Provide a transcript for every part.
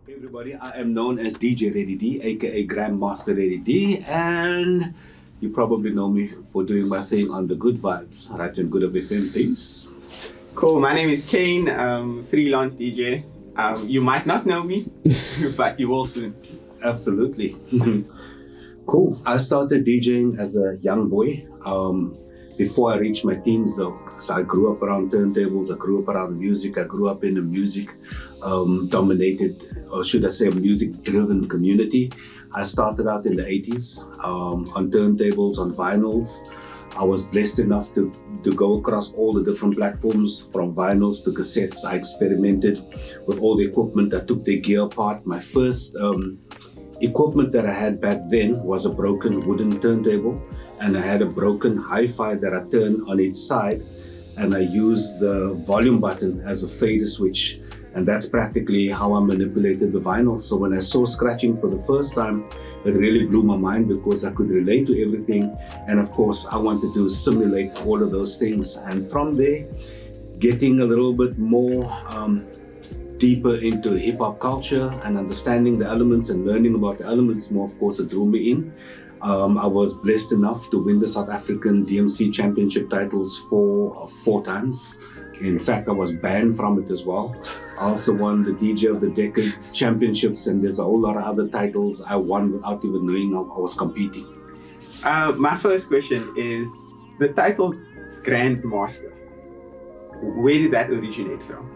Hey everybody, I am known as DJ Ready D, aka Grandmaster Ready D, and you probably know me for doing my thing on the Good Vibes, right and Good of FM, please. Cool, my name is Kane, freelance DJ. You might not know me, but you will soon. Absolutely. Cool. I started DJing as a young boy before I reached my teens though. So I grew up around turntables, I grew up around music, I grew up in a music dominated, or should I say music driven community. I started out in the 80s on turntables, on vinyls. I was blessed enough to go across all the different platforms, from vinyls to cassettes. I experimented with all the equipment. I took the gear apart. My first equipment that I had back then was a broken wooden turntable, and I had a broken hi-fi that I turned on its side, and I used the volume button as a fader switch, and that's practically how I manipulated the vinyl. So when I saw scratching for the first time, it really blew my mind because I could relate to everything, and of course I wanted to simulate all of those things. And from there, getting a little bit more deeper into hip-hop culture and understanding the elements and learning about the elements more, of course, it drew me in. I was blessed enough to win the South African DMC championship titles four times. In fact, I was banned from it as well. I also won the DJ of the Decade championships, and there's a whole lot of other titles I won without even knowing I was competing. My first question is the title Grandmaster. Where did that originate from?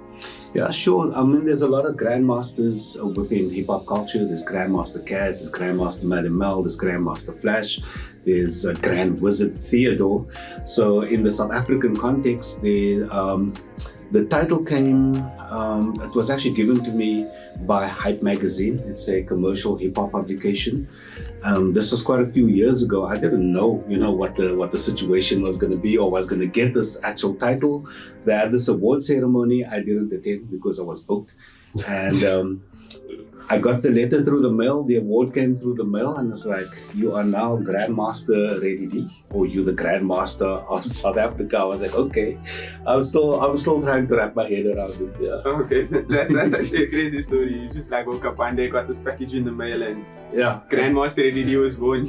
Yeah, sure. I mean, there's a lot of grandmasters within hip-hop culture. There's Grandmaster Kaz, there's Grandmaster Madam Mel, there's Grandmaster Flash, there's Grand Wizard Theodore. So in the South African context, the title came, it was actually given to me by Hype Magazine. It's a commercial hip-hop publication. This was quite a few years ago. I didn't know, what the situation was going to be, or was going to get this actual title. They had this award ceremony. I didn't attend because I was booked. And I got the letter through the mail. The award came through the mail, and it's like, you are now Grandmaster Ready D, or you're the Grandmaster of South Africa. I was like, okay. I'm still trying to wrap my head around it. Yeah. Okay, that's actually a crazy story. You just woke up one day, got this package in the mail, and Grandmaster Ready D was born.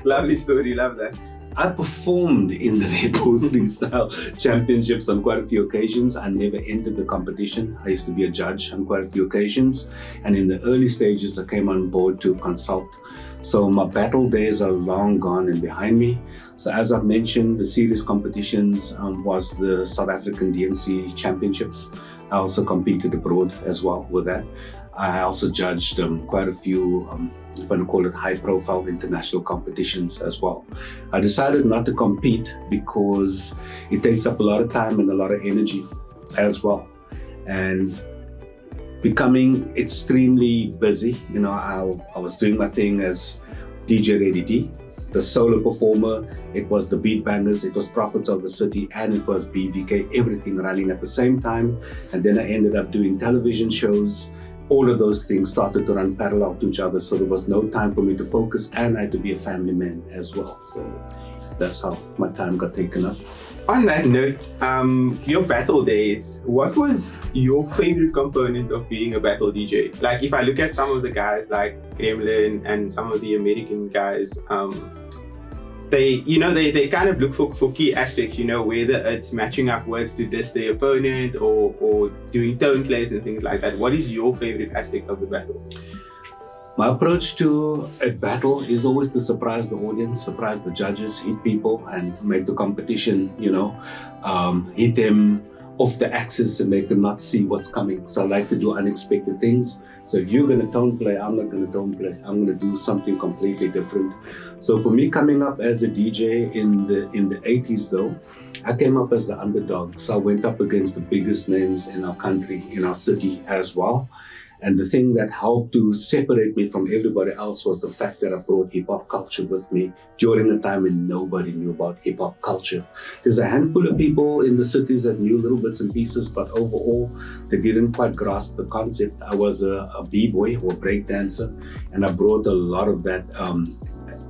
Lovely story, love that. I performed in the Rainbow Freestyle Championships on quite a few occasions. I never entered the competition. I used to be a judge on quite a few occasions. And in the early stages, I came on board to consult. So my battle days are long gone and behind me. So as I've mentioned, the serious competitions was the South African DMC Championships. I also competed abroad as well with that. I also judged quite a few, if I can call it, high-profile international competitions as well. I decided not to compete because it takes up a lot of time and a lot of energy as well. And becoming extremely busy, I was doing my thing as DJ Ready D, the solo performer. It was the Beat Bangers, it was Prophets of the City, and it was BVK, everything running at the same time. And then I ended up doing television shows. All of those things started to run parallel to each other, so there was no time for me to focus, and I had to be a family man as well. So that's how my time got taken up. On that note, your battle days, what was your favorite component of being a battle DJ? Like, if I look at some of the guys like Gremlin and some of the American guys, they kind of look for key aspects, whether it's matching up words to diss the opponent or doing tone plays and things like that. What is your favorite aspect of the battle? My approach to a battle is always to surprise the audience, surprise the judges, hit people, and make the competition, hit them off the axis and make them not see what's coming. So I like to do unexpected things. So if you're going to tone play, I'm not going to tone play. I'm going to do something completely different. So for me, coming up as a DJ in the 80s though, I came up as the underdog. So I went up against the biggest names in our country, in our city as well. And the thing that helped to separate me from everybody else was the fact that I brought hip-hop culture with me during a time when nobody knew about hip-hop culture. There's a handful of people in the cities that knew little bits and pieces, but overall, they didn't quite grasp the concept. I was a b-boy or break dancer, and I brought a lot of that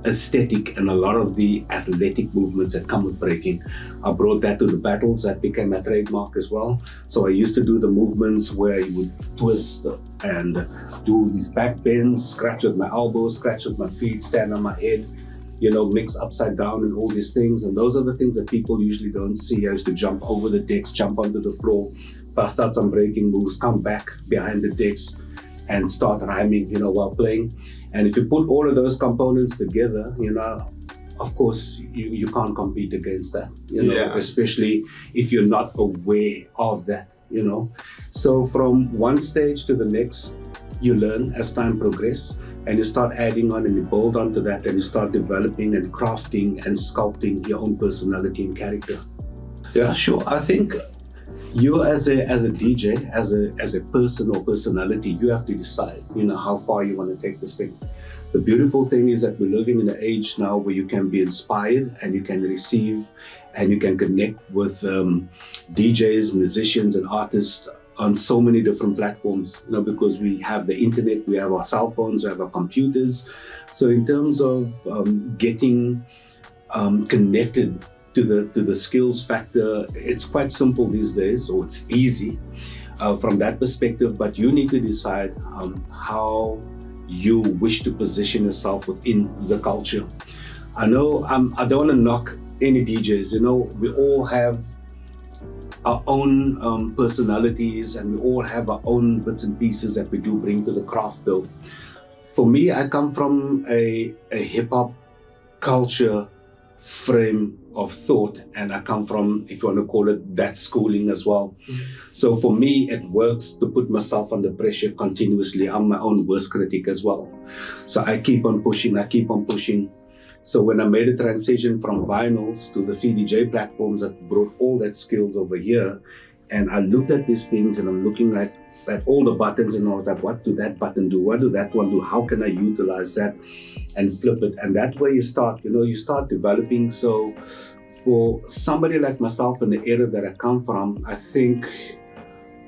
aesthetic and a lot of the athletic movements that come with breaking. I brought that to the battles. That became my trademark as well. So I used to do the movements where you would twist and do these back bends, scratch with my elbows, scratch with my feet, stand on my head, mix upside down and all these things. And those are the things that people usually don't see. I used to jump over the decks, jump onto the floor, bust out some breaking moves, come back behind the decks and start rhyming, while playing. And if you put all of those components together, of course, you can't compete against that, especially if you're not aware of that, So from one stage to the next, you learn as time progresses, and you start adding on and you build onto that, and you start developing and crafting and sculpting your own personality and character. Yeah, sure. I think you as a DJ, as a person or personality, you have to decide, how far you want to take this thing. The beautiful thing is that we're living in an age now where you can be inspired and you can receive and you can connect with DJs, musicians, and artists on so many different platforms, because we have the internet, we have our cell phones, we have our computers. So in terms of getting connected to the skills factor, it's quite simple these days, or it's easy from that perspective, but you need to decide how you wish to position yourself within the culture. I know I don't want to knock any DJs, we all have our own personalities, and we all have our own bits and pieces that we do bring to the craft though. For me, I come from a hip-hop culture frame of thought, and I come from, if you want to call it, that schooling as well. So for me, it works to put myself under pressure continuously. I'm my own worst critic as well. So I keep on pushing. So when I made a transition from vinyls to the CDJ platforms, that brought all that skills over here, and I looked at these things and I'm looking at all the buttons and all that. What do that button do? What do that one do? How can I utilize that and flip it? And that way you start developing. So for somebody like myself in the era that I come from, I think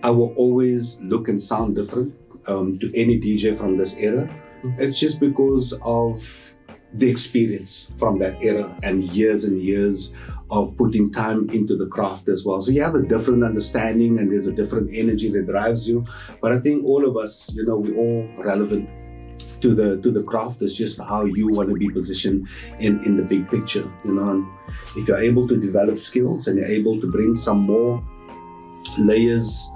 I will always look and sound different to any DJ from this era. It's just because of the experience from that era and years of putting time into the craft as well. So you have a different understanding and there's a different energy that drives you. But I think all of us, we're all relevant to the craft. It's just how you want to be positioned in the big picture, And if you're able to develop skills and you're able to bring some more layers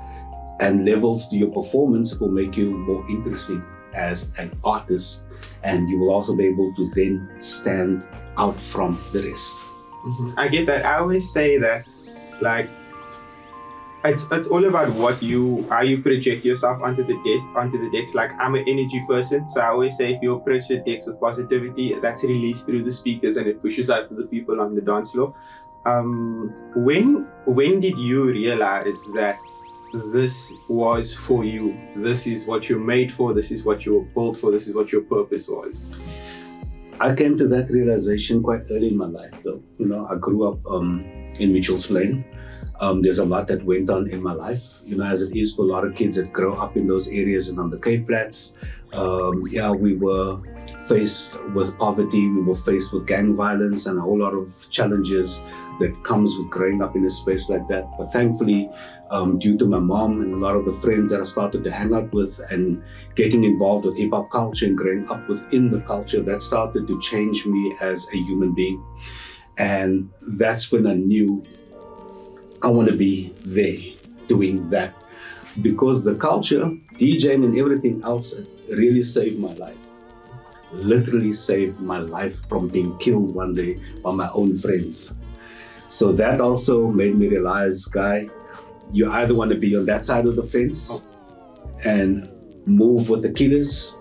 and levels to your performance, it will make you more interesting as an artist, and you will also be able to then stand out from the rest. I get that. I always say that, like, it's all about how you project yourself onto the decks. Like, I'm an energy person, so I always say if you approach the decks with positivity, that's released through the speakers and it pushes out to the people on the dance floor. When did you realize that this was for you? This is what you're made for. This is what you were built for. This is what your purpose was. I came to that realization quite early in my life though. I grew up in Mitchell's Plain. There's a lot that went on in my life, as it is for a lot of kids that grow up in those areas and on the Cape Flats. We were faced with poverty, we were faced with gang violence and a whole lot of challenges that comes with growing up in a space like that. But thankfully, due to my mom and a lot of the friends that I started to hang out with and getting involved with hip hop culture and growing up within the culture, that started to change me as a human being. And that's when I knew I want to be there doing that, because the culture, DJing and everything else really saved my life. Literally saved my life from being killed one day by my own friends. So that also made me realize, Guy, you either want to be on that side of the fence and move with the killers,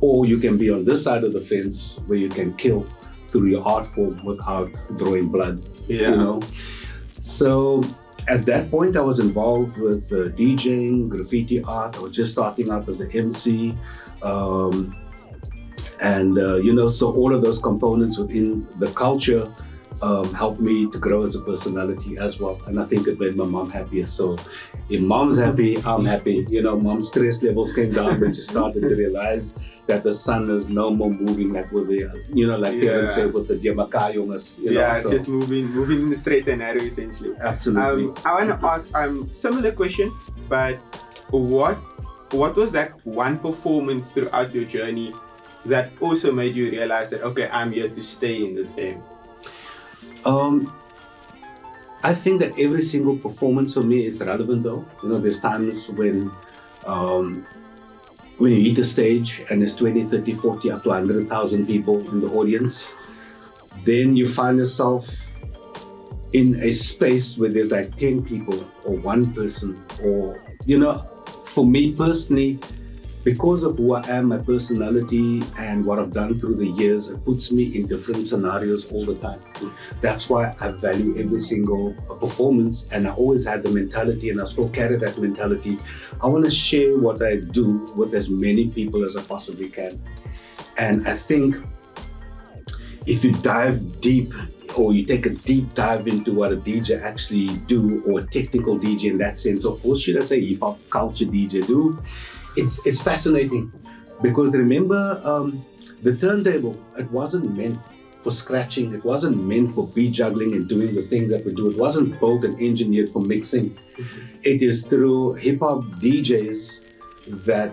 or you can be on this side of the fence where you can kill through your art form without drawing blood. So at that point, I was involved with DJing, graffiti art. I was just starting out as an MC. So all of those components within the culture helped me to grow as a personality as well. And I think it made my mom happier. So if mom's happy, I'm happy. You know, mom's stress levels came down when she started to realize that the sun is no more moving like with the, you know, like parents say with the Diamakayongas, you know. So. Just moving in the straight and narrow essentially. Absolutely. I want to ask similar question, but what was that one performance throughout your journey that also made you realize that, okay, I'm here to stay in this game? I think that every single performance for me is relevant though. You know, there's times when you hit a stage and there's 20, 30, 40, up to 100,000 people in the audience, then you find yourself in a space where there's like 10 people or one person, or, you know, for me personally, because of who I am, my personality, and what I've done through the years, it puts me in different scenarios all the time. That's why I value every single performance, and I always had the mentality, and I still carry that mentality. I want to share what I do with as many people as I possibly can. And I think if you dive deep, or you take a deep dive into what a DJ actually do, or a technical DJ in that sense, or should I say hip hop culture DJ do, it's fascinating. Because remember, the turntable, it wasn't meant for scratching, it wasn't meant for beat juggling and doing the things that we do. It wasn't built and engineered for mixing. It is through hip hop DJs that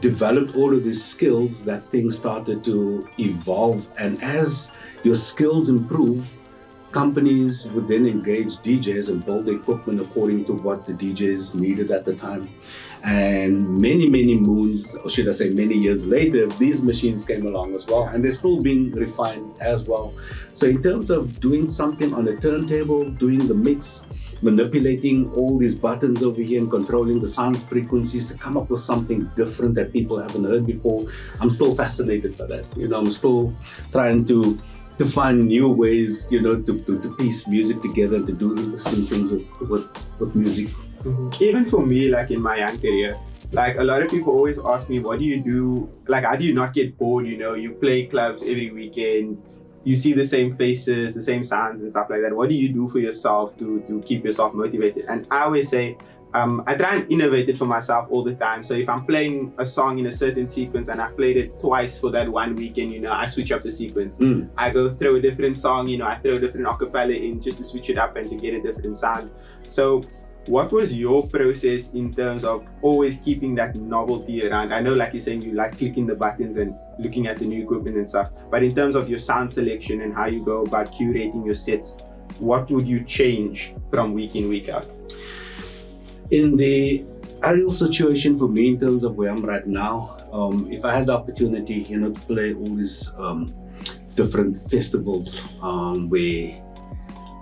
developed all of these skills that things started to evolve. And as your skills improve, companies would then engage DJs and build the equipment according to what the DJs needed at the time. And many moons, or should I say many years later, these machines came along as well, and they're still being refined as well. So in terms of doing something on a turntable, doing the mix, manipulating all these buttons over here and controlling the sound frequencies to come up with something different that people haven't heard before, I'm still fascinated by that. You know, I'm still trying to find new ways, you know, to piece music together and to do interesting things with music. Even for me, like in my young career, like a lot of people always ask me, what do you do? Like, how do you not get bored? You know, you play clubs every weekend, you see the same faces, the same sounds and stuff like that. What do you do for yourself to keep yourself motivated? And I always say, I try and innovate it for myself all the time. So if I'm playing a song in a certain sequence and I've played it twice for that one weekend, you know, I switch up the sequence. I go throw a different song, you know, I throw a different acapella in just to switch it up and to get a different sound. So what was your process in terms of always keeping that novelty around? I know, like you're saying, you like clicking the buttons and looking at the new equipment and stuff, but in terms of your sound selection and how you go about curating your sets, what would you change from week in, week out? In the ideal situation for me, in terms of where I'm right now, if I had the opportunity, you know, to play all these different festivals where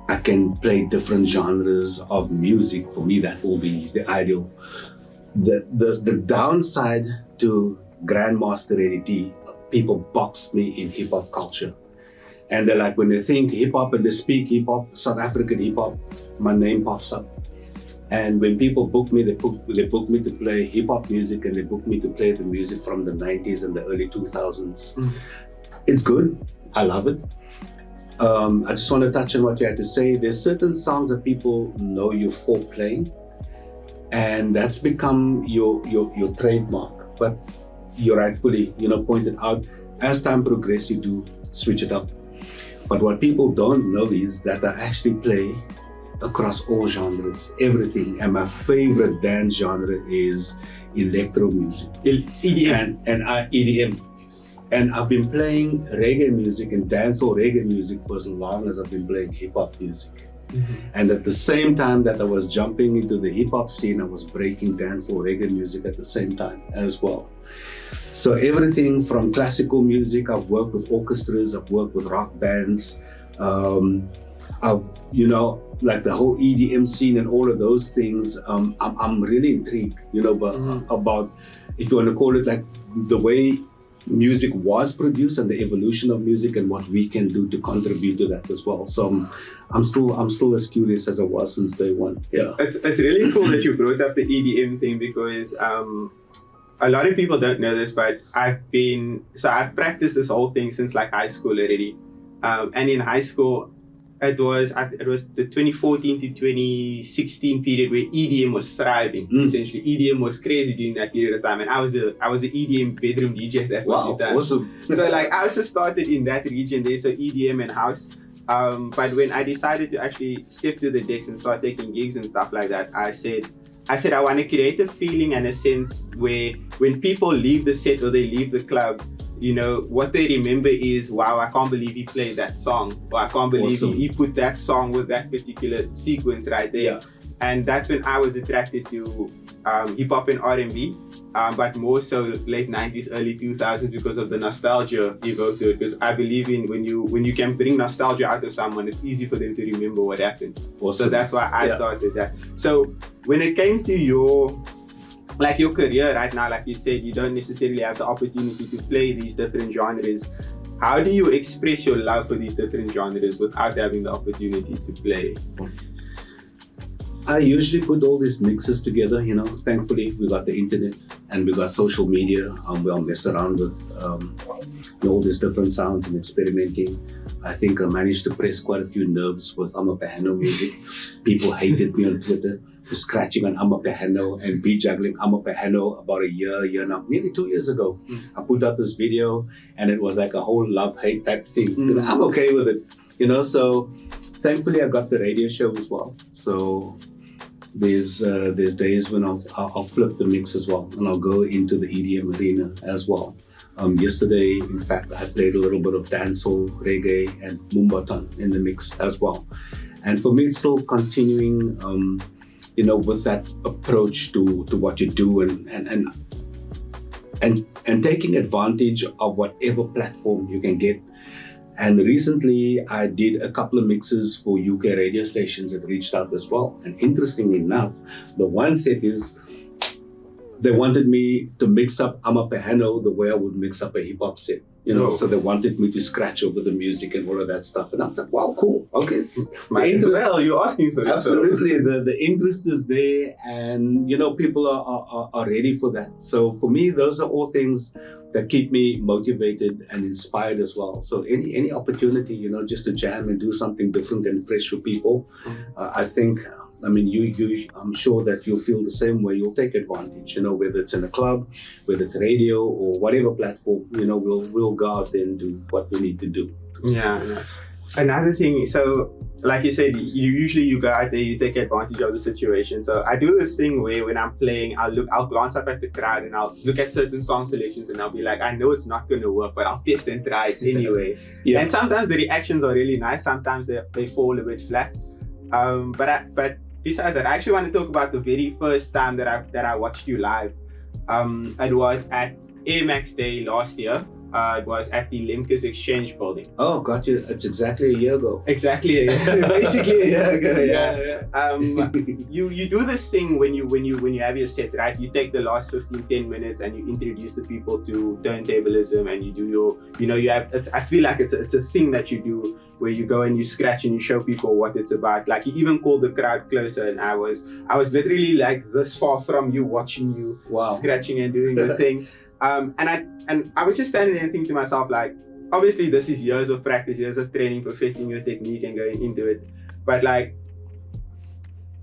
I can play different genres of music, for me that will be the ideal. The downside to Grandmaster ADT, people box me in hip hop culture. And they're like, when they think hip hop and they speak hip hop, South African hip hop, my name pops up. And when people book me, they book me to play hip hop music, and they book me to play the music from the 90s and the early 2000s. It's good, I love it. I just want to touch on what you had to say. There's certain songs that people know you for playing, and that's become your trademark. But you rightfully, you know, pointed out, as time progresses, you do switch it up. But what people don't know is that I actually play across all genres, everything. And my favorite dance genre is electro music, EDM, and EDM. And I've been playing reggae music and dancehall reggae music for as long as I've been playing hip hop music. And at the same time that I was jumping into the hip hop scene, I was breaking dancehall reggae music at the same time as well. So everything from classical music, I've worked with orchestras, I've worked with rock bands, I've, you know, like the whole EDM scene and all of those things. I'm really intrigued, you know, about, if you want to call it, like the way music was produced and the evolution of music and what we can do to contribute to that as well. So I'm still as curious as I was since day one. Yeah, it's really cool that you brought up the EDM thing, because a lot of people don't know this, but I've practiced this whole thing since like high school already. And in high school, it was the 2014 to 2016 period where EDM was thriving. Essentially, EDM was crazy during that period of time, and I was an EDM bedroom DJ at that point in time. Awesome. So like I also started in that region there, so EDM and house. But when I decided to actually step to the decks and start taking gigs and stuff like that, I said I want to create a feeling and a sense where when people leave the set or they leave the club, you know, what they remember is, wow, I can't believe he played that song, or I can't believe he put that song with that particular sequence right there. Yeah. And that's when I was attracted to hip hop and R&B, but more so late 90s, early 2000s because of the nostalgia evoked to it. Because I believe in when you can bring nostalgia out of someone, it's easy for them to remember what happened. Awesome. So that's why I started that. So when it came to your career right now, like you said, you don't necessarily have the opportunity to play these different genres. How do you express your love for these different genres without having the opportunity to play? I usually put all these mixes together, you know. Thankfully, we got the internet and we got social media. We'll mess around with all these different sounds and experimenting. I think I managed to press quite a few nerves with Amapiano music. People hated me on Twitter for scratching on Amapiano and beat juggling Amapiano about a year now, nearly 2 years ago. I put out this video and it was like a whole love-hate type thing. You know, I'm okay with it, you know. So thankfully, I got the radio show as well. So there's days when I'll flip the mix as well, and I'll go into the EDM arena as well. Yesterday, in fact, I played a little bit of dancehall, reggae, and Moombahton in the mix as well. And for me, it's still continuing, you know, with that approach to what you do, and taking advantage of whatever platform you can get. And recently, I did a couple of mixes for UK radio stations that reached out as well. And interestingly enough, the one set is, they wanted me to mix up Amapiano the way I would mix up a hip hop set. You know, so they wanted me to scratch over the music and all of that stuff. And I'm like, wow, cool. Okay. Well, you're asking for it. Absolutely. So. The interest is there, and, you know, people are ready for that. So for me, those are all things that keep me motivated and inspired as well. So any opportunity, you know, just to jam and do something different and fresh for people, I think, I mean, I'm sure that you'll feel the same way. You'll take advantage, you know, whether it's in a club, whether it's radio or whatever platform, you know, we'll go out there and do what we need to do. Yeah. Another thing, so like you said, you go out there, you take advantage of the situation. So I do this thing where when I'm playing, I'll glance up at the crowd and I'll look at certain song selections and I'll be like, I know it's not going to work, but I'll test and try it anyway. Yeah. And sometimes the reactions are really nice. Sometimes they fall a bit flat. But besides that, I actually want to talk about the very first time that I watched you live. It was at Air Max Day last year. It was at the Lemkes Exchange building. Oh, got you. It's exactly a year ago. Basically a year ago. Yeah. You do this thing when you have your set, right? You take the last 10 minutes and you introduce the people to turntablism, and you do your, you know, you have. I feel like it's a thing that you do where you go and you scratch and you show people what it's about. Like you even call the crowd closer, and I was literally like this far from you, watching you, scratching and doing the thing. And I was just standing there and thinking to myself, like, obviously this is years of practice, years of training, perfecting your technique and going into it. But like,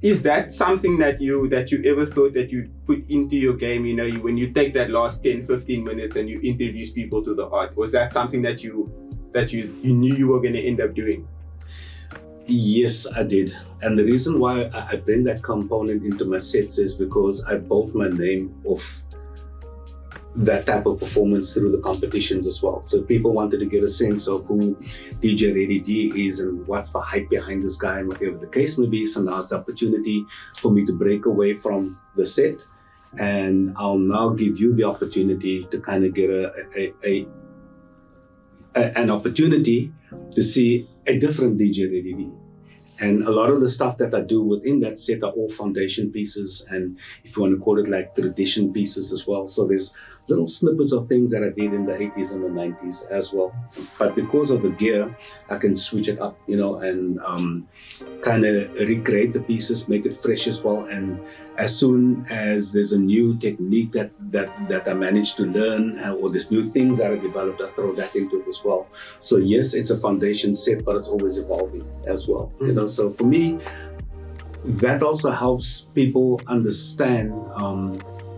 is that something that you ever thought that you'd put into your game, you know, when you take that last 10-15 minutes and you introduce people to the art? Was that something that you knew you were going to end up doing? Yes, I did. And the reason why I bring that component into my sets is because I built my name off that type of performance through the competitions as well. So people wanted to get a sense of who DJ Ready D is and what's the hype behind this guy and whatever the case may be. So now's the opportunity for me to break away from the set, and I'll now give you the opportunity to kind of get an opportunity to see a different DJ Ready D. And a lot of the stuff that I do within that set are all foundation pieces, and if you want to call it like tradition pieces as well. So there's little snippets of things that I did in the 80s and the 90s as well. But because of the gear, I can switch it up, and kind of recreate the pieces, make it fresh as well. And as soon as there's a new technique that I managed to learn, or there's new things that I developed, I throw that into it as well. So yes, it's a foundation set, but it's always evolving as well. So for me, that also helps people understand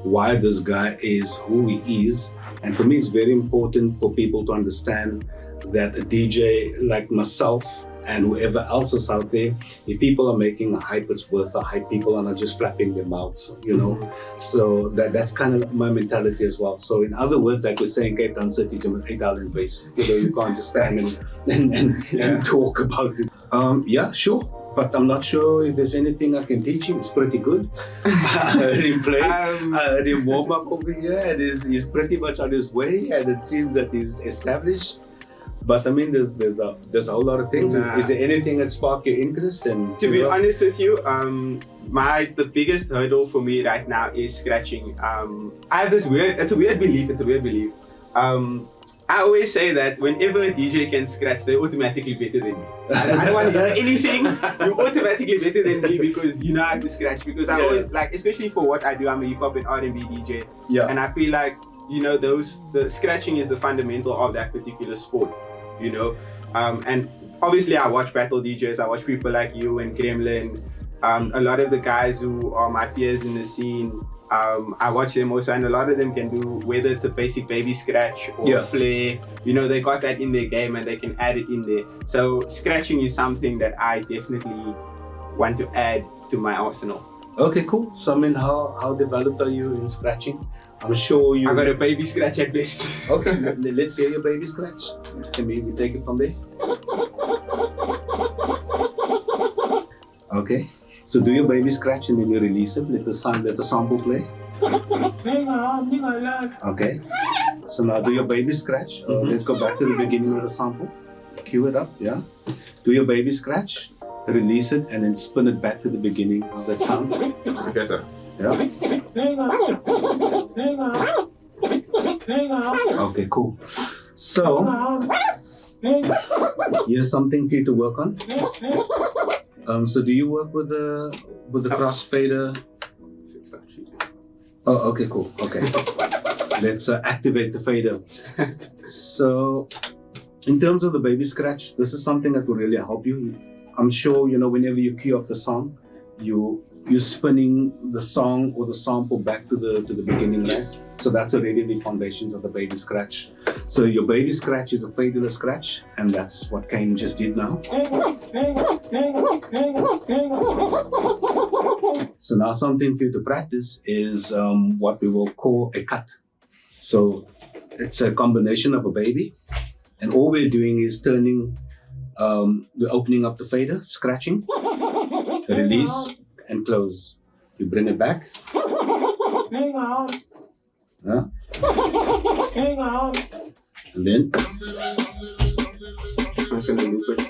why this guy is who he is. And for me, it's very important for people to understand that a DJ like myself and whoever else is out there, if people are making a hype, it's worth a hype. People are not just flapping their mouths, So that's kind of my mentality as well. So in other words, like we're saying, Cape Town City to an 8,000 base. You can't just stand and talk about it. Yeah, sure. But I'm not sure if there's anything I can teach him. He's pretty good. I heard him play. I heard him warm up over here, and he's pretty much on his way, and it seems that he's established. But I mean, there's a whole lot of things. Is there anything that sparked your interest? And to be honest with you, the biggest hurdle for me right now is scratching. I have this it's a weird belief. I always say that whenever a DJ can scratch, they're automatically better than me. I don't want to hear anything. You're automatically better than me because you know how to scratch. Because I always, especially for what I do, I'm a hip hop and R&B DJ. Yeah. And I feel like, the scratching is the fundamental of that particular sport, And obviously I watch battle DJs, I watch people like you and Gremlin, a lot of the guys who are my peers in the scene. I watch them also, and a lot of them can do, whether it's a basic baby scratch or flare, they got that in their game and they can add it in there. So scratching is something that I definitely want to add to my arsenal. Okay, cool. So I mean, how developed are you in scratching? I'm sure you... I got a baby scratch at best. Okay, let's hear your baby scratch. Can we take it from there? Okay. So do your baby scratch and then you release it. Let the sample play. Okay. So now do your baby scratch. Let's go back to the beginning of the sample. Cue it up, yeah. Do your baby scratch, release it, and then spin it back to the beginning of that sound. Okay, sir. Yeah. Okay, cool. So here's something for you to work on. So do you work with the crossfader? Oh, okay, cool. Okay. Let's activate the fader. So in terms of the baby scratch, this is something that will really help you. I'm sure, whenever you cue up the song, you're spinning the song or the sample back to the beginning, yes. Right? So that's already the foundations of the baby scratch. So your baby scratch is a faderless scratch, and that's what Kane just did now. So now something for you to practice is what we will call a cut. So it's a combination of a baby, and all we're doing is turning, we're opening up the fader, scratching, release, and close. You bring it back. Yeah. And then I'm just gonna loop it.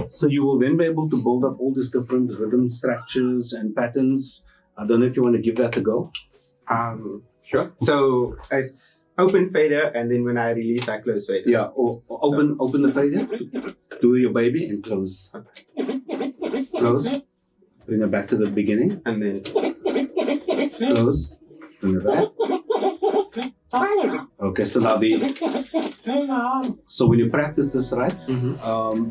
So you will then be able to build up all these different rhythm structures and patterns. I don't know if you want to give that a go. Sure. So it's open fader, and then when I release, I close fader. Yeah, or open the fader, do your baby, and close. Close, bring it back to the beginning, And then close, bring it back. Okay, so now so when you practice this right,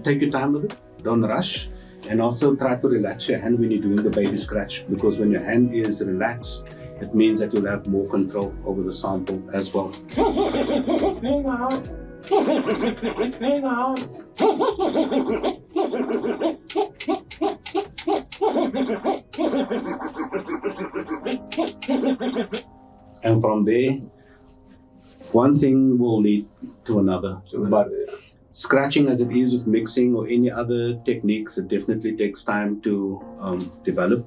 take your time with it, don't rush, and also try to relax your hand when you're doing the baby scratch, because when your hand is relaxed, it means that you'll have more control over the sample as well. And from there, one thing will lead to another. But Scratching, as it is with mixing or any other techniques, it definitely takes time to develop.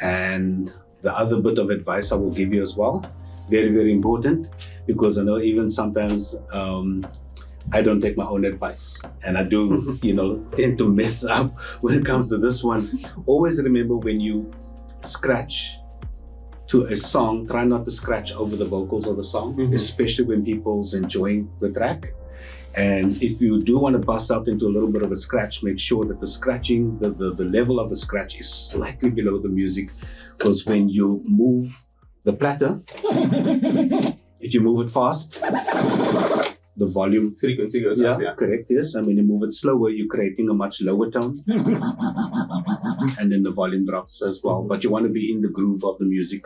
And the other bit of advice I will give you as well, very, very important, because I know even sometimes I don't take my own advice, and I do, tend to mess up when it comes to this one. Always remember, when you scratch to a song, try not to scratch over the vocals of the song, especially when people's enjoying the track. And if you do want to bust out into a little bit of a scratch, make sure that the scratching, the level of the scratch is slightly below the music, because when you move the platter, if you move it fast, the volume frequency goes up. Yeah, correct. Yes, and when you move it slower, you're creating a much lower tone, and then the volume drops as well. But you want to be in the groove of the music.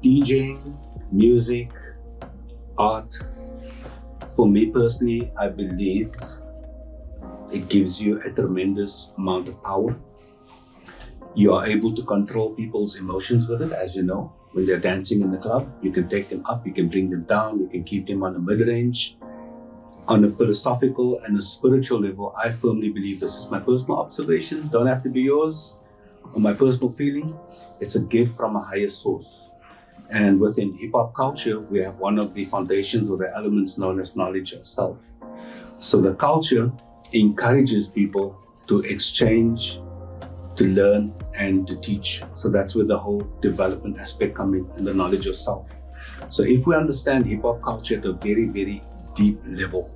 DJing, music, art. For me personally, I believe it gives you a tremendous amount of power. You are able to control people's emotions with it, as you know. When they're dancing in the club, you can take them up, you can bring them down, you can keep them on a mid-range. On a philosophical and a spiritual level, I firmly believe, this is my personal observation, don't have to be yours, or my personal feeling, it's a gift from a higher source. And within hip-hop culture, we have one of the foundations or the elements known as knowledge of self. So the culture encourages people to exchange, to learn, and to teach. So that's where the whole development aspect comes in, and the knowledge of self. So if we understand hip-hop culture at a very, very deep level,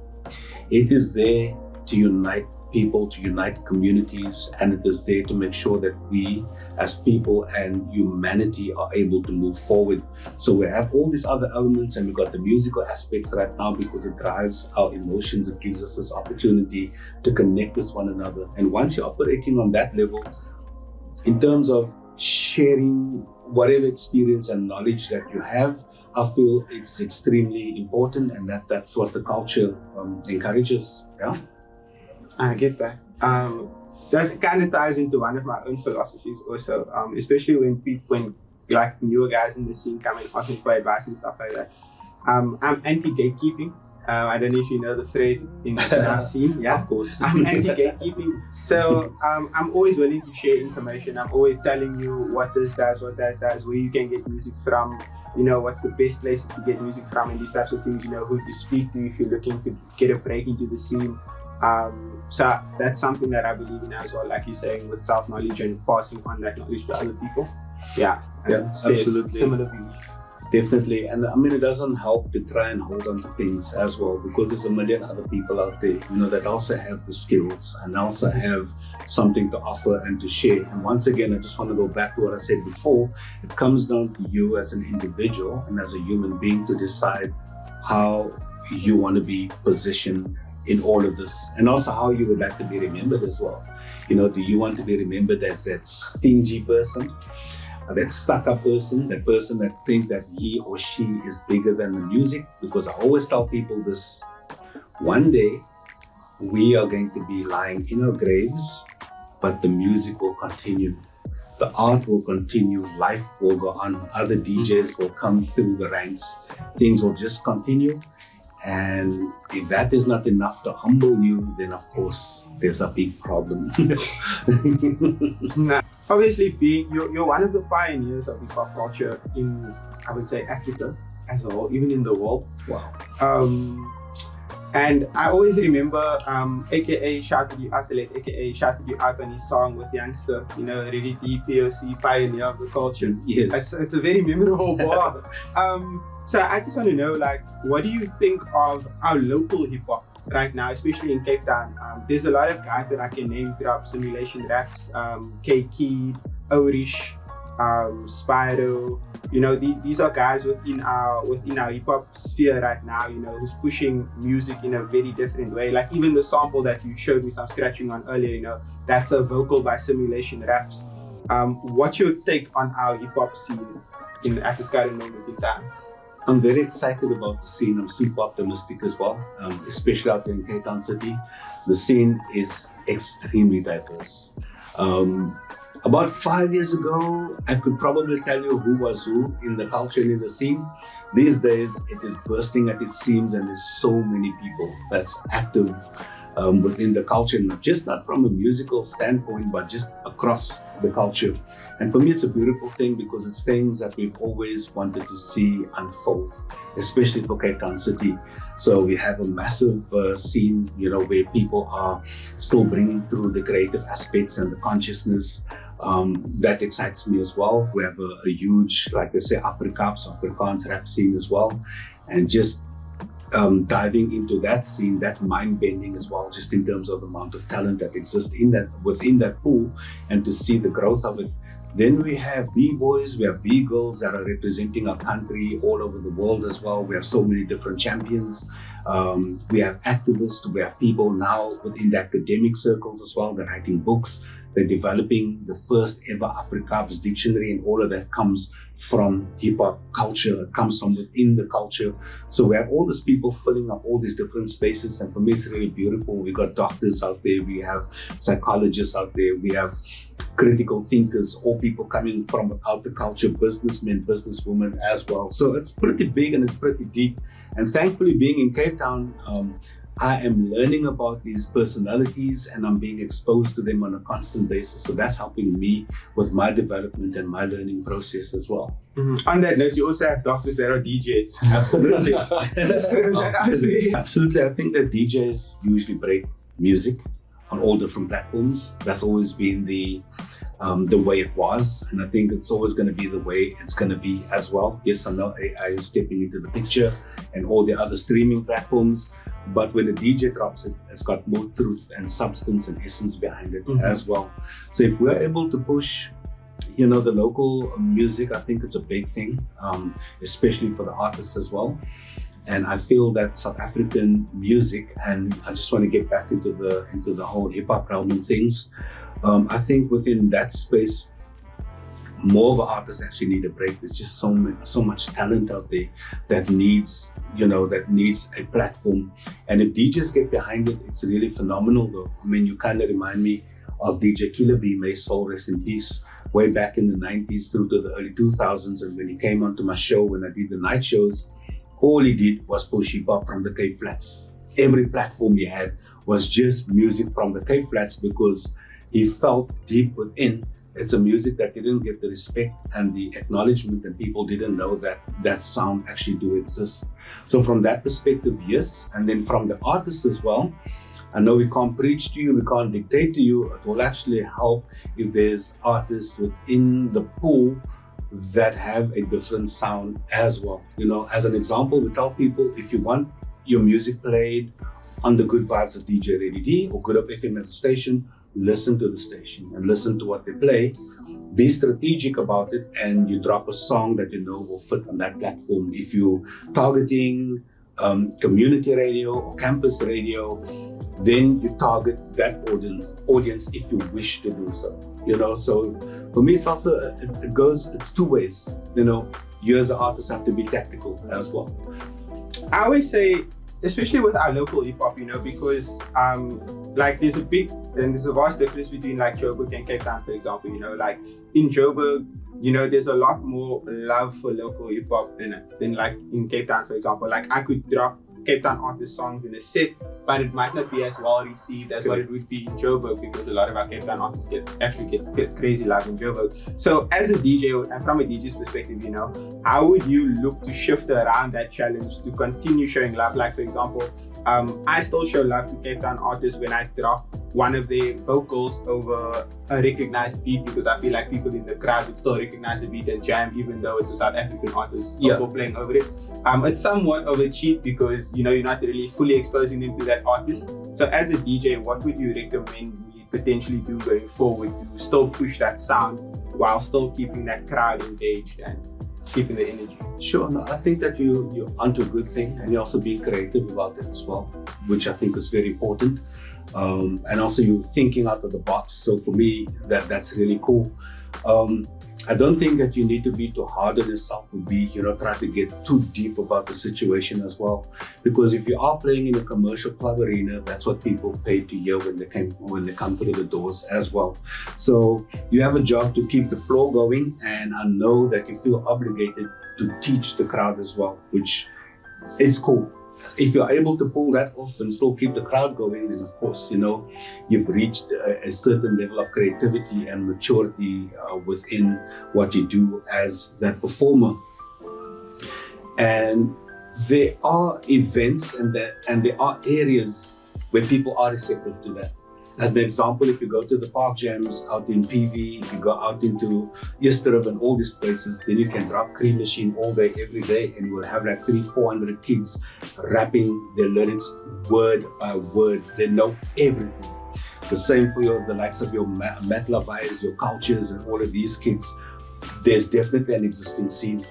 it is there to unite people, to unite communities, and it is there to make sure that we as people and humanity are able to move forward. So we have all these other elements, and we've got the musical aspects right now because it drives our emotions. It gives us this opportunity to connect with one another. And once you're operating on that level, in terms of sharing whatever experience and knowledge that you have, I feel it's extremely important, and that's what the culture encourages. Yeah. I get that. That kind of ties into one of my own philosophies also, especially when like newer guys in the scene come and ask me for advice and stuff like that. I'm anti-gatekeeping. I don't know if you know the phrase in our scene. Yeah, of course. I'm anti-gatekeeping. So I'm always willing to share information. I'm always telling you what this does, what that does, where you can get music from, what's the best places to get music from, and these types of things, who to speak to if you're looking to get a break into the scene. So that's something that I believe in as well, like you're saying, with self-knowledge and passing on that knowledge to other people. Yeah, absolutely. Similar belief. Definitely. And I mean, it doesn't help to try and hold on to things as well, because there's a million other people out there, that also have the skills and also have something to offer and to share. And once again, I just want to go back to what I said before. It comes down to you as an individual and as a human being to decide how you want to be positioned in all of this, and also how you would like to be remembered as well. Do you want to be remembered as that stingy person, that stuck-up person, that person that think that he or she is bigger than the music? Because I always tell people this: one day we are going to be lying in our graves, but the music will continue. The art will continue, life will go on, other DJs will come through the ranks, things will just continue. And if that is not enough to humble you, then of course there's a big problem. Obviously, you're one of the pioneers of hip-hop culture in, I would say, Africa as a whole, even in the world. Wow. And I always remember, aka shouted you out, aka shouted you out on his song with Youngster, Rarity, POC, pioneer of the culture. Yes. It's a very memorable bar. So I just want to know, what do you think of our local hip hop right now, especially in Cape Town? There's a lot of guys that I can name drop: Simulation Raps, K-Kid, Orish, Spyro. These are guys within our hip hop sphere right now. Who's pushing music in a very different way. Like even the sample that you showed me some scratching on earlier. That's a vocal by Simulation Raps. What's your take on our hip hop scene at this current moment in time? I'm very excited about the scene. I'm super optimistic as well, especially out there in Cape Town City. The scene is extremely diverse. About 5 years ago, I could probably tell you who was who in the culture and in the scene. These days, it is bursting at its seams, and there's so many people that's active within the culture, not from a musical standpoint, but just across the culture. And for me, it's a beautiful thing because it's things that we've always wanted to see unfold, especially for Cape Town City. So we have a massive scene, where people are still bringing through the creative aspects and the consciousness. That excites me as well. We have a huge, like they say, Afrikaans rap scene as well. And just diving into that scene, that mind-bending as well, just in terms of the amount of talent that exists within that pool, and to see the growth of it. Then we have B-boys, we have B-girls that are representing our country all over the world as well. We have so many different champions. We have activists, we have people now within the academic circles as well. They're writing books, they're developing the first ever Afrikaans dictionary, and all of that comes from hip-hop culture, it comes from within the culture. So we have all these people filling up all these different spaces, and for me it's really beautiful. We got doctors out there, we have psychologists out there, we have critical thinkers, all people coming from out the culture, businessmen, businesswomen as well. So it's pretty big and it's pretty deep. And thankfully, being in Cape Town, I am learning about these personalities and I'm being exposed to them on a constant basis. So that's helping me with my development and my learning process as well. Mm-hmm. On that note, you also have doctors that are DJs. Absolutely. Absolutely. I think that DJs usually break music on all different platforms. That's always been the way it was, and I think it's always going to be the way it's going to be as well. Yes, I know AI is stepping into the picture and all the other streaming platforms, but when a DJ drops it, it's got more truth and substance and essence behind it as well. So if we're able to push, the local music, I think it's a big thing, especially for the artists as well. And I feel that South African music, and I just want to get back into the whole hip hop realm and things. I think within that space, more of our artists actually need a break. There's just so much talent out there that needs a platform. And if DJs get behind it, it's really phenomenal though. I mean, you kind of remind me of DJ Killer B, may soul rest in peace, way back in the 90s through to the early 2000s. And when he came onto my show, when I did the night shows, all he did was push hip hop from the Cape Flats. Every platform he had was just music from the Cape Flats because he felt deep within, it's a music that didn't get the respect and the acknowledgement, and people didn't know that sound actually do exist. So from that perspective, yes. And then from the artists as well, I know we can't preach to you, we can't dictate to you. It will actually help if there's artists within the pool that have a different sound as well. As an example, we tell people, if you want your music played on the Good Vibes of DJ Ready D or Good Up FM as a station, listen to the station and listen to what they play. Be strategic about it, and you drop a song that will fit on that platform. If you're targeting community radio or campus radio, then you target that audience if you wish to do so. So for me, it's also it's two ways. You as an artist have to be tactical as well. I always say, especially with our local hip hop, because there's a vast difference between like Joburg and Cape Town, for example. Like in Joburg, there's a lot more love for local hip hop than like in Cape Town, for example. Like I could drop Cape Town artist songs in a set, but it might not be as well received as what it would be in Joburg, because a lot of our Cape Town artists get crazy love in Joburg. So as a DJ, and from a DJ's perspective, how would you look to shift around that challenge to continue showing love? Like for example, I still show love to Cape Town artists when I drop one of their vocals over a recognized beat, because I feel like people in the crowd would still recognize the beat and jam, even though it's a South African artist playing over it. It's somewhat of a cheat because you're not really fully exposing them to that artist. So as a DJ, what would you recommend we potentially do going forward to still push that sound while still keeping that crowd engaged and keeping the energy? Sure. No, I think that you're onto a good thing, and you're also being creative about it as well, which I think is very important. And also you're thinking out of the box. So for me, that's really cool. I don't think that you need to be too hard on yourself or be, try to get too deep about the situation as well. Because if you are playing in a commercial club arena, that's what people pay to hear when they come through the doors as well. So you have a job to keep the flow going, and I know that you feel obligated to teach the crowd as well, which is cool. If you're able to pull that off and still keep the crowd going, then of course, you've reached a certain level of creativity and maturity within what you do as that performer. And there are events and there are areas where people are receptive to that. As an example, if you go to the park jams out in PV, if you go out into Easterub and all these places, then you can drop Cream Machine all day, every day, and you will have like 300-400 kids rapping their lyrics word by word. They know everything. The same for the likes of your Matt Levi's, your Cultures, and all of these kids. There's definitely an existing scene.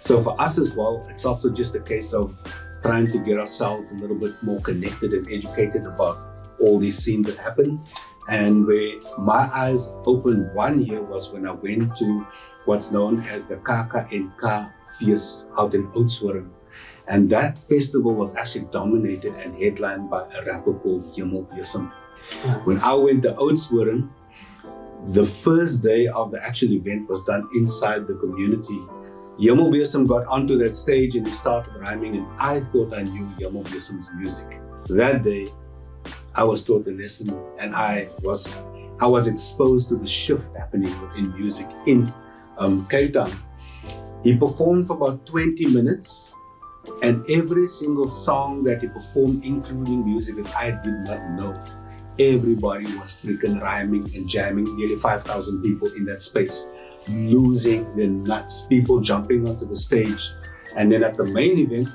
So for us as well, it's also just a case of trying to get ourselves a little bit more connected and educated about all these scenes that happen. And where my eyes opened one year was when I went to what's known as the KKNK Feest out in Oudtshoorn. And that festival was actually dominated and headlined by a rapper called Grandmaster. When I went to Oudtshoorn, the first day of the actual event was done inside the community. Grandmaster got onto that stage and he started rhyming, and I thought I knew Grandmaster's music. That day, I was taught a lesson, and I was exposed to the shift happening within music in Cape Town. He performed for about 20 minutes, and every single song that he performed, including music that I did not know, everybody was freaking rhyming and jamming. Nearly 5,000 people in that space, losing their nuts, people jumping onto the stage. And then at the main event,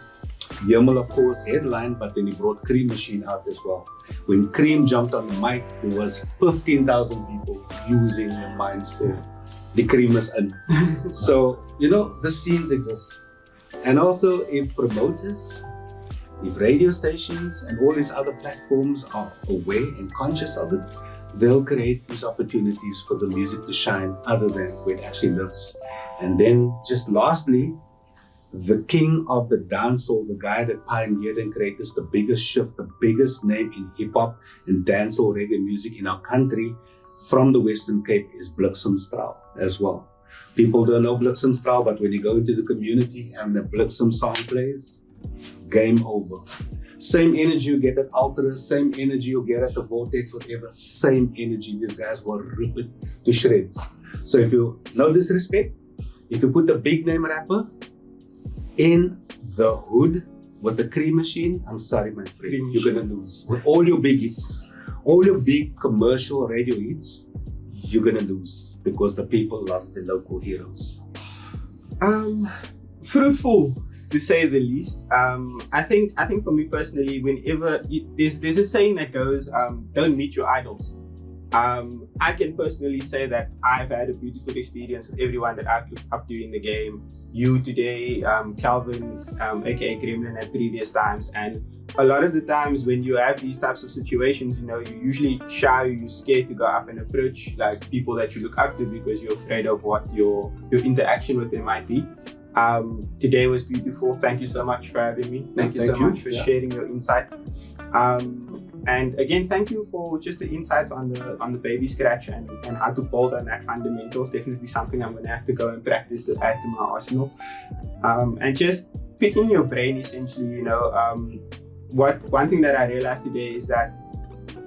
Yamal, of course, headlined, but then he brought Cream Machine out as well. When Cream jumped on the mic, there was 15,000 people losing their minds for the Creamers. And so, the scenes exist. And also, if promoters, if radio stations and all these other platforms are aware and conscious of it, they'll create these opportunities for the music to shine other than where it actually lives. And then just lastly, the king of the dancehall, the guy that pioneered and created the biggest shift, the biggest name in hip-hop and dancehall reggae music in our country from the Western Cape, is Bliksemstraal as well. People don't know Bliksemstraal, but when you go into the community and the Bliksem song plays, game over. Same energy you get at Ultra, same energy you get at the Vortex, whatever, same energy. These guys will rip it to shreds. So if you, no disrespect, if you put the big name rapper in the hood with the Cream Machine, I'm sorry, my friend, you're gonna lose. With all your big hits, all your big commercial radio hits, you're gonna lose because the people love the local heroes. Fruitful, to say the least. I think for me personally, whenever there's a saying that goes, don't meet your idols. I can personally say that I've had a beautiful experience with everyone that I've looked up to in the game. You today, Calvin, aka Gremlin at previous times. And a lot of the times when you have these types of situations, you're usually shy, you're scared to go up and approach like people that you look up to because you're afraid of what your interaction with them might be. Today was beautiful. Thank you so much for having me. Thank you so much for sharing your insight. And again, thank you for just the insights on the baby scratch and how to build on that fundamentals. Definitely something I'm gonna have to go and practice to add to my arsenal. And just picking your brain essentially, one thing that I realized today is that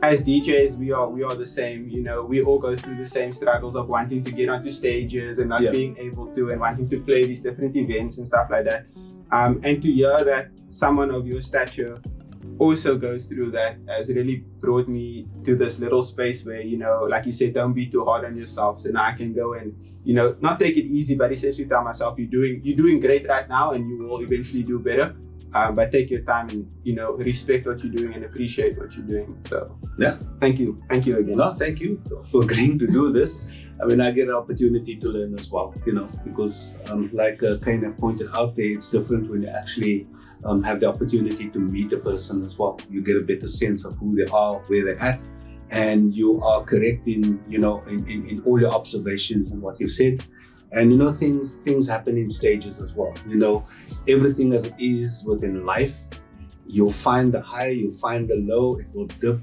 as DJs, we are the same. We all go through the same struggles of wanting to get onto stages and not being able to, and wanting to play these different events and stuff like that. And to hear that someone of your stature also goes through that has really brought me to this little space where, like you said, don't be too hard on yourself. So now I can go and, not take it easy, but essentially tell myself you're doing great right now and you will eventually do better. But take your time and, respect what you're doing and appreciate what you're doing. So thank you again. No, thank you for agreeing to do this. I mean, I get an opportunity to learn as well, because like Kane have pointed out there, it's different when you actually have the opportunity to meet a person as well. You get a better sense of who they are, where they're at, and you are correct in all your observations and what you've said. And things happen in stages as well. Everything as it is within life, you'll find the high, you'll find the low, it will dip,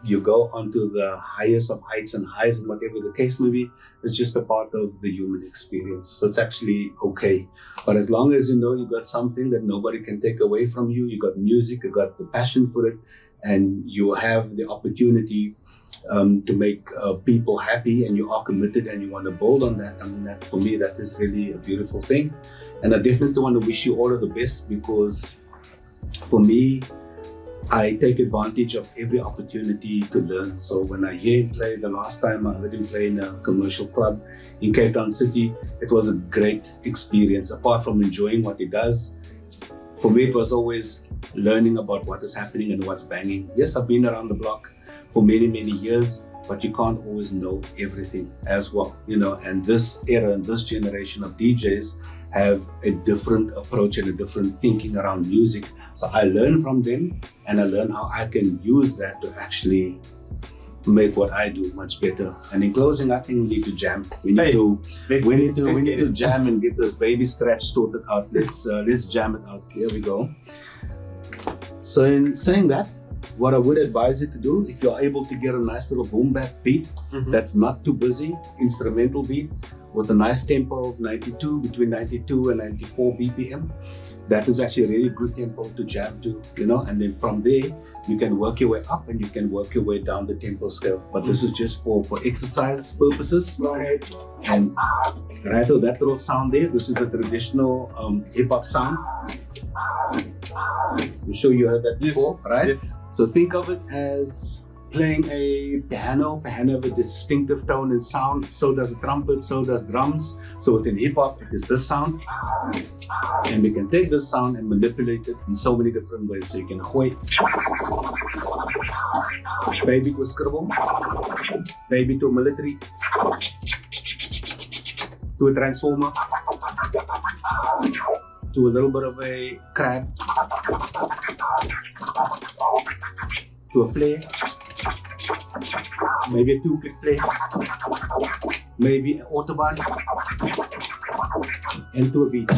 you go onto the highest of heights and highs, and whatever the case may be. It's just a part of the human experience. So it's actually okay. But as long as you got something that nobody can take away from you, you got music, you got the passion for it, and you have the opportunity to make people happy, and you are committed and you want to build on that. I mean, that for me, that is really a beautiful thing. And I definitely want to wish you all of the best, because for me, I take advantage of every opportunity to learn. So when I hear him play, the last time I heard him play in a commercial club in Cape Town City, it was a great experience. Apart from enjoying what he does, for me, it was always learning about what is happening and what's banging. Yes, I've been around the block for many, many years, but you can't always know everything as well, and this era and this generation of DJs have a different approach and a different thinking around music. So I learn from them, and I learn how I can use that to actually make what I do much better. And in closing, I think we need to jam. We need to jam and get this baby scratch sorted out. Let's jam it out. There we go. So in saying that, what I would advise you to do, if you're able to get a nice little boom bap beat that's not too busy, instrumental beat with a nice tempo of 92, between 92 and 94 BPM, that is actually a really good tempo to jam to, and then from there, you can work your way up and you can work your way down the tempo scale. But this is just for exercise purposes. Right. And right, that little sound there, this is a traditional hip hop sound. I'm sure you heard that before, right? Yes. So think of it as playing a piano. Piano have a distinctive tone and sound. So does a trumpet, so does drums. So within hip hop, it is this sound. And we can take this sound and manipulate it in so many different ways. So you can gooi, baby to a scribble, baby to a military, to a transformer, to a little bit of a crab, to a flare, maybe a 2-click flare, maybe an autobahn, and to a beat.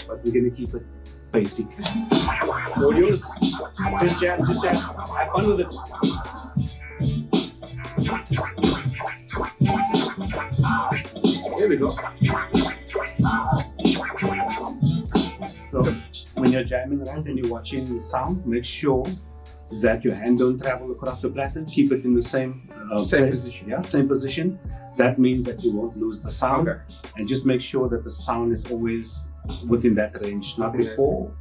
But we're gonna keep it basic. All yours. Just jam. Have fun with it. Here we go. So when you're jamming around and you're watching the sound, make sure that your hand don't travel across the platter. Keep it in the same position. Yeah, same position. That means that you won't lose the sound. Okay. And just make sure that the sound is always within that range, not before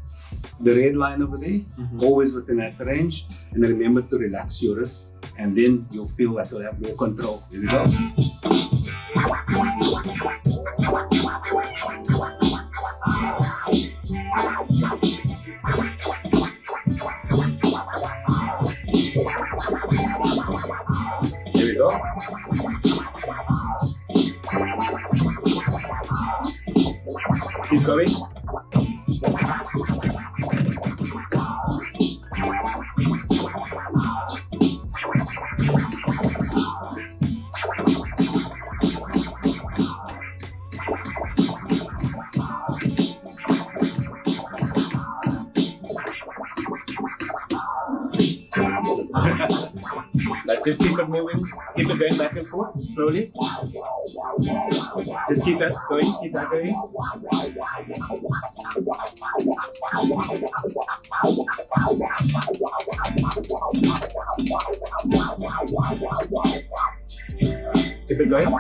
the red line over there, always within that range. And remember to relax your wrists, and then you'll feel that you'll have more control. Here we go. Here we go. Keep going. Like just keep it moving, keep it going back and forth slowly. Just keep that going, keep that going. Keep it going.